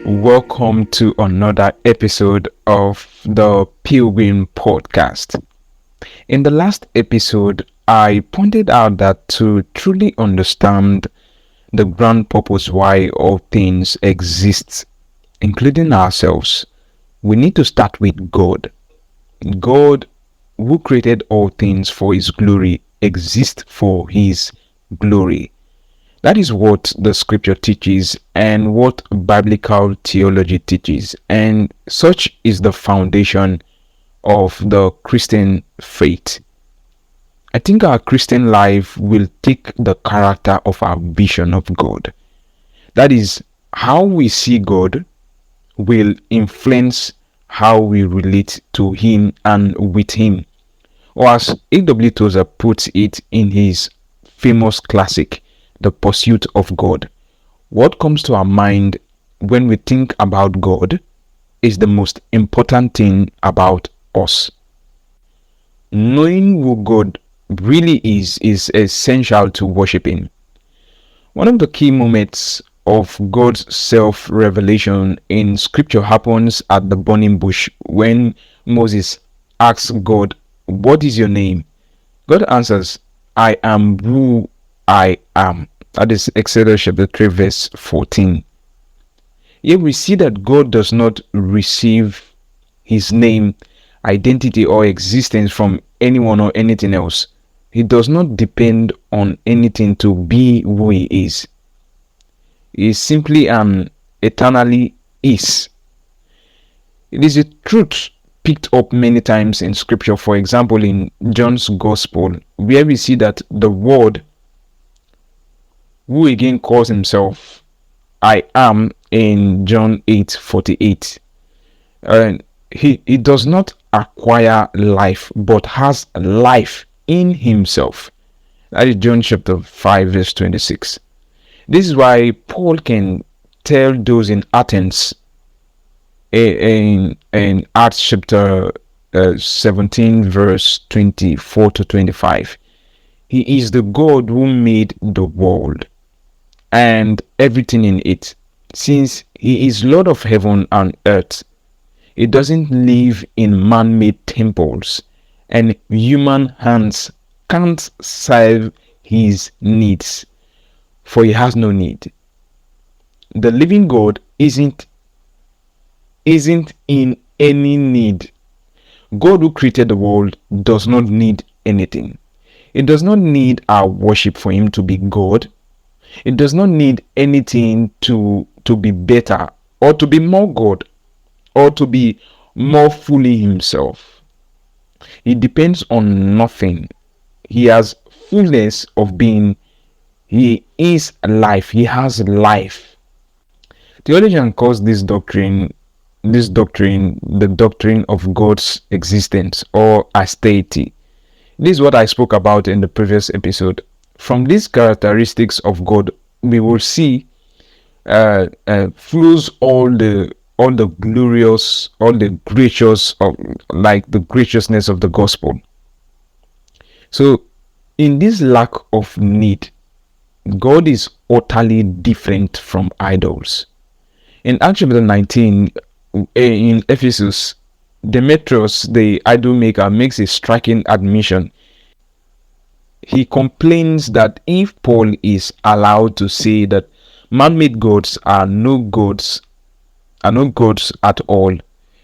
Welcome to another episode of the Pilgrim Podcast. In the last episode, I pointed out that to truly understand the grand purpose why all things exist, including ourselves, we need to start with God. God, who created all things for His glory, exists for His glory. That is what the scripture teaches and what biblical theology teaches, and such is the foundation of the Christian faith. I think our Christian life will take the character of our vision of God. That is, how we see God will influence how we relate to Him and with Him. Or as A.W. Tozer puts it in his famous classic, The Pursuit of God, what comes to our mind when we think about God is the most important thing about us. Knowing who God really is essential to worshiping. One of the key moments of God's self-revelation in scripture happens at the burning bush when Moses asks God, "What is your name?" God answers, "I am who I am." That is Exodus chapter 3 verse 14. Here we see that God does not receive His name, identity, or existence from anyone or anything else. He does not depend on anything to be who He is. He is simply and eternally is. It is a truth picked up many times in scripture. For example, in John's Gospel, where we see that the Word, who again calls Himself I am in John 8:48. And he does not acquire life, but has life in Himself. That is John chapter 5 verse 26. This is why Paul can tell those in Athens in Acts chapter 17 verse 24 to 25. He is the God who made the world and everything in it. Since He is Lord of heaven and earth, He doesn't live in man-made temples, and human hands can't serve His needs, for He has no need. The living God isn't in any need. God who created the world does not need anything. It does not need our worship for Him to be God. It does not need anything to be better or to be more God or to be more fully Himself. He depends on nothing. He has fullness of being. He is life. He has life. Theologian calls this doctrine the doctrine of God's existence or aseity. This is what I spoke about in the previous episode. From these characteristics of God, we will see flows all the glorious, all the gracious, of like the graciousness of the gospel. So, in this lack of need, God is utterly different from idols. In Acts chapter 19, in Ephesus, Demetrius, the idol maker, makes a striking admission. He complains that if Paul is allowed to say that man-made gods are no gods at all,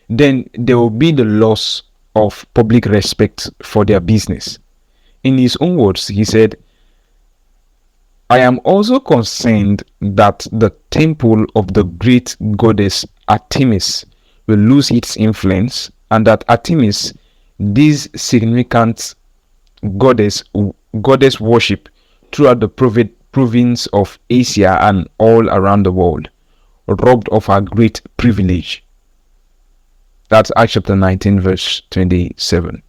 then there will be the loss of public respect for their business. In his own words, he said, "I am also concerned that the temple of the great goddess Artemis will lose its influence, and that Artemis, this significant goddess worship throughout the province of Asia and all around the world, robbed of her great privilege." That's Acts chapter 19 verse 27.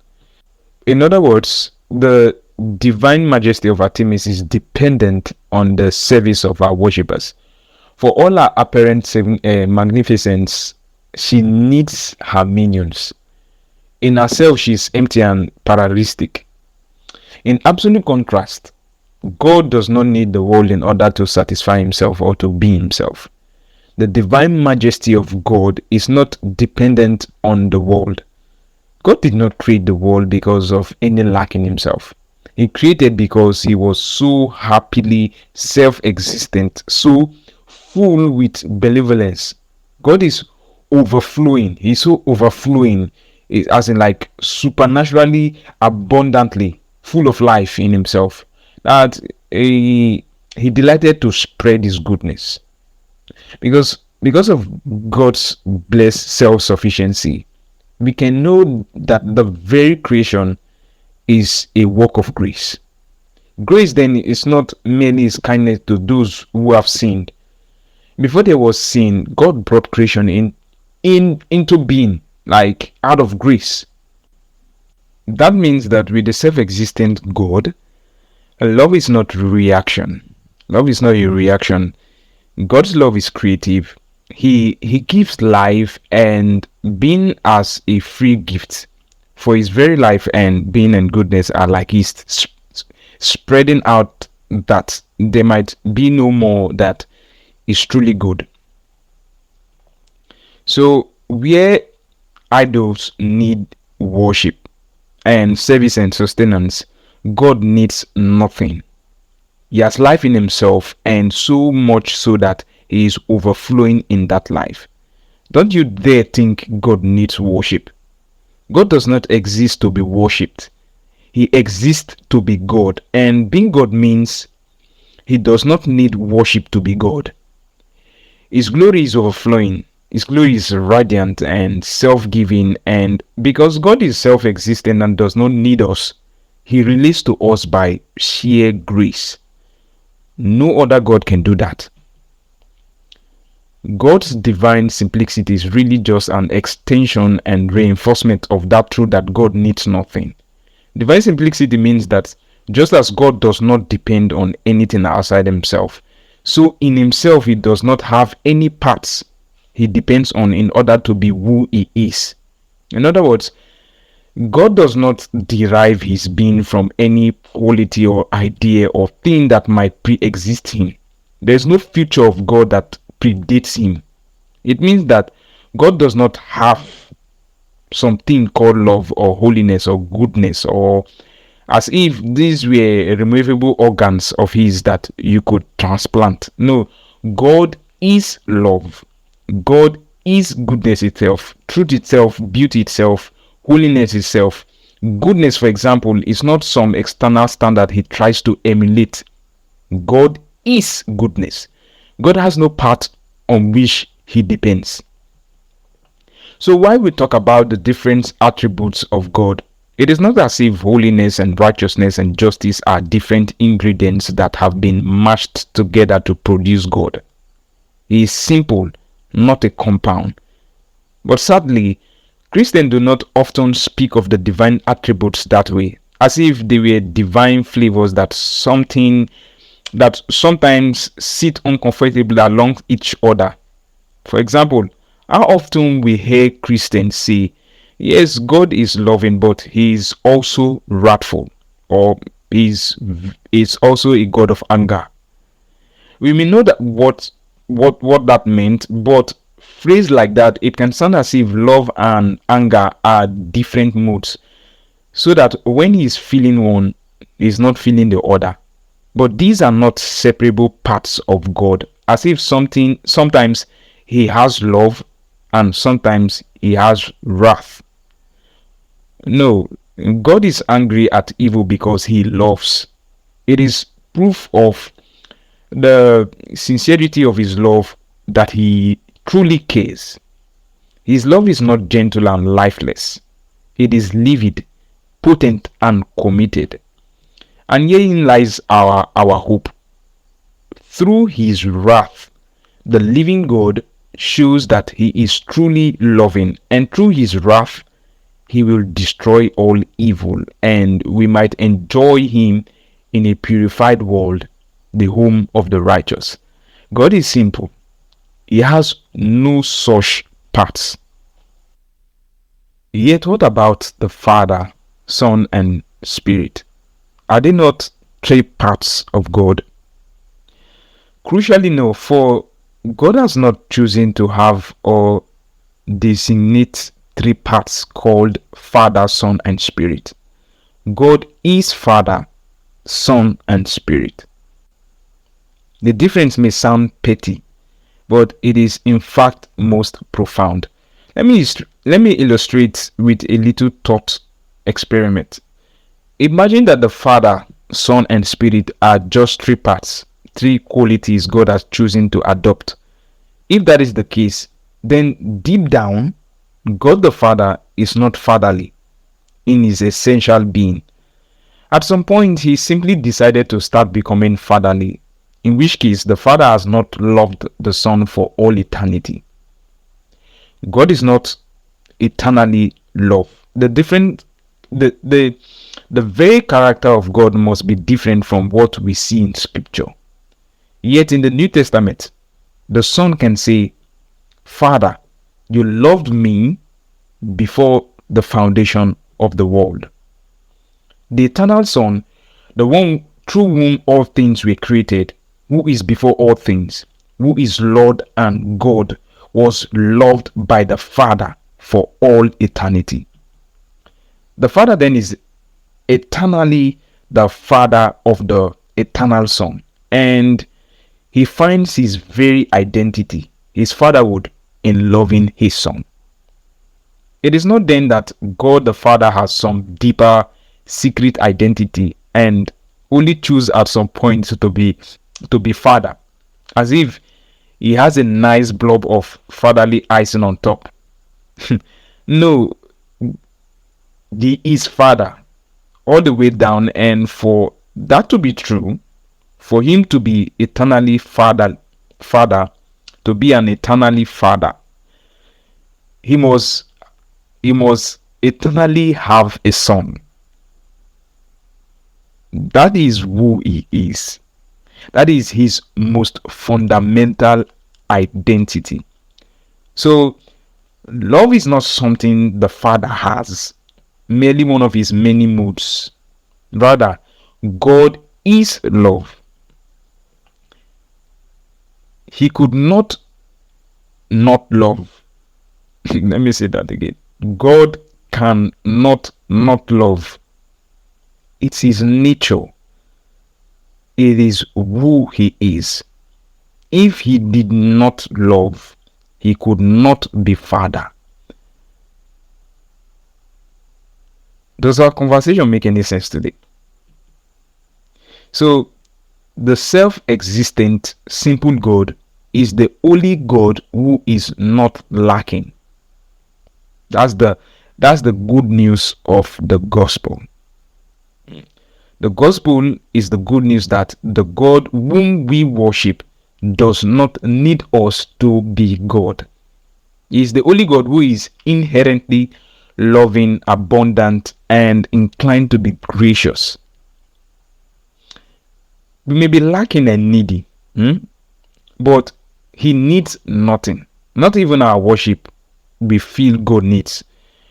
In other words, the divine majesty of Artemis is dependent on the service of our worshippers. For all her apparent magnificence, she needs her minions. In herself, she is empty and paralystic. In absolute contrast, God does not need the world in order to satisfy Himself or to be Himself. The divine majesty of God is not dependent on the world. God did not create the world because of any lack in himself. He created because he was so happily self-existent, so full with benevolence. God is overflowing. He's so overflowing, as in like supernaturally, abundantly, full of life in himself, that he delighted to spread his goodness. Because of God's blessed self-sufficiency, we can know that the very creation is a work of grace. Grace then is not merely his kindness to those who have sinned. Before there was sin, God brought creation into being, like out of grace. That means that with the self-existent God, love is not reaction. Love is not a reaction. God's love is creative. He gives life and being as a free gift. For his very life and being and goodness are like yeast, spreading out, that there might be no more that is truly good. So where idols need worship and service and sustenance, God needs nothing. He has life in himself, and so much so that he is overflowing in that life. Don't you dare think God needs worship. God does not exist to be worshipped. He exists to be God, and being God means he does not need worship to be God. His glory is overflowing. His glory is radiant and self-giving, and because God is self-existent and does not need us, he relates to us by sheer grace. No other God can do that. God's divine simplicity is really just an extension and reinforcement of that truth that God needs nothing. Divine simplicity means that just as God does not depend on anything outside himself, so in himself he does not have any parts he depends on in order to be who he is. In other words, God does not derive his being from any quality or idea or thing that might pre-exist him. There is no feature of God that predates him. It means that God does not have something called love or holiness or goodness, or as if these were removable organs of his that you could transplant. No, God is love. God is goodness itself, truth itself, beauty itself, holiness itself. Goodness, for example, is not some external standard he tries to emulate. God is goodness. God has no part on which he depends. So while we talk about the different attributes of God, it is not as if holiness and righteousness and justice are different ingredients that have been mashed together to produce God. He is simple, not a compound. But sadly, Christians do not often speak of the divine attributes that way, as if they were divine flavors that sometimes sit uncomfortably along each other. For example, how often we hear Christians say, yes, God is loving, but he is also wrathful, or is also a God of anger. We may know that what that meant, but phrase like that, it can sound as if love and anger are different moods, so that when he is feeling one, he is not feeling the other. But these are not separable parts of God, as if sometimes he has love and sometimes he has wrath. No, God is angry at evil because he loves. It is proof of the sincerity of his love that he truly cares. His love is not gentle and lifeless. It is livid, potent, and committed. And herein lies our hope. Through his wrath, the living God shows that he is truly loving, and through his wrath, he will destroy all evil, and we might enjoy him in a purified world, the home of the righteous. God is simple. He has no such parts. Yet what about the Father, Son, and Spirit? Are they not three parts of God? Crucially no, for God has not chosen to have or designate three parts called Father, Son, and Spirit. God is Father, Son, and Spirit. The difference may sound petty, but it is in fact most profound. Let me illustrate with a little thought experiment. Imagine that the Father, Son, and Spirit are just three parts, three qualities God has chosen to adopt. If that is the case, then deep down, God the Father is not fatherly in his essential being. At some point, he simply decided to start becoming fatherly, in which case the Father has not loved the Son for all eternity. God is not eternally love. The very character of God must be different from what we see in Scripture. Yet in the New Testament, the Son can say, Father, you loved me before the foundation of the world. The eternal Son, the one through whom all things were created, who is before all things, who is Lord and God, was loved by the Father for all eternity. The Father then is eternally the Father of the eternal Son, and he finds his very identity, his fatherhood, in loving his Son. It is not then that God the Father has some deeper secret identity and only choose at some point to be Father, as if he has a nice blob of fatherly icing on top. No, he is Father all the way down, and for that to be true, for him to be eternally father, to be an eternally Father, he must eternally have a Son. That is who he is. That is his most fundamental identity. So love is not something the Father has, merely one of his many moods. Rather, God is love. He could not love. Let me say that again. God can not love. It's his nature. It is who he is. If he did not love, he could not be Father. Does our conversation make any sense today? So, the self-existent, simple God is the only God who is not lacking. That's the good news of the gospel. The gospel is the good news that the God whom we worship does not need us to be God. He is the only God who is inherently loving, abundant, and inclined to be gracious. We may be lacking and needy, but he needs nothing. Not even our worship we feel God needs.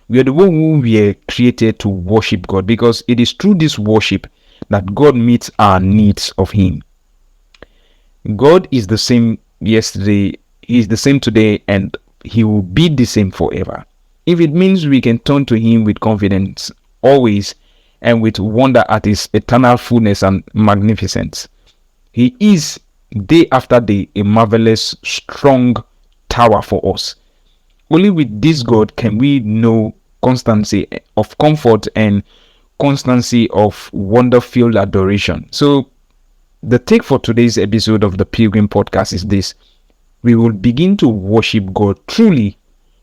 We are the one who were created to worship God, because it is through this worship that God meets our needs of him. God is the same yesterday, he is the same today, and he will be the same forever. If it means we can turn to him with confidence always and with wonder at his eternal fullness and magnificence. He is day after day a marvelous, strong tower for us. Only with this God can we know constancy of comfort and constancy of wonder-filled adoration. So the take for today's episode of the Pilgrim Podcast is this: we will begin to worship God truly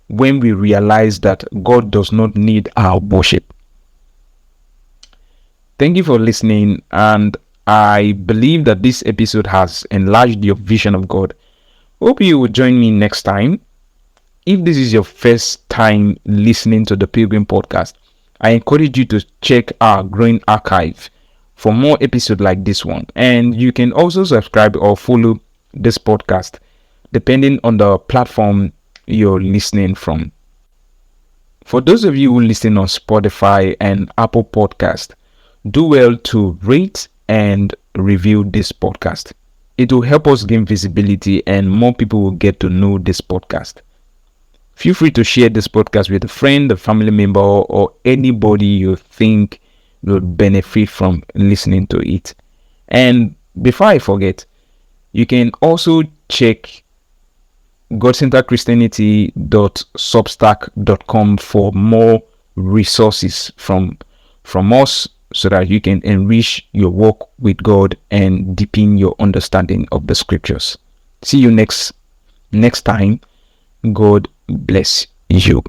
when we realize that God does not need our worship. Thank you for listening, and I believe that this episode has enlarged your vision of God. Hope you will join me next time. If this is your first time listening to the Pilgrim Podcast, I encourage you to check our growing archive for more episodes like this one. And you can also subscribe or follow this podcast depending on the platform you're listening from. For those of you who listen on Spotify and Apple Podcast, do well to rate and review this podcast. it will help us gain visibility and more people will get to know this podcast. Feel free to share this podcast with a friend, a family member, or anybody you think will benefit from listening to it. And before I forget, you can also check godcenterchristianity.substack.com for more resources from us, so that you can enrich your walk with God and deepen your understanding of the scriptures. See you next time. God bless you.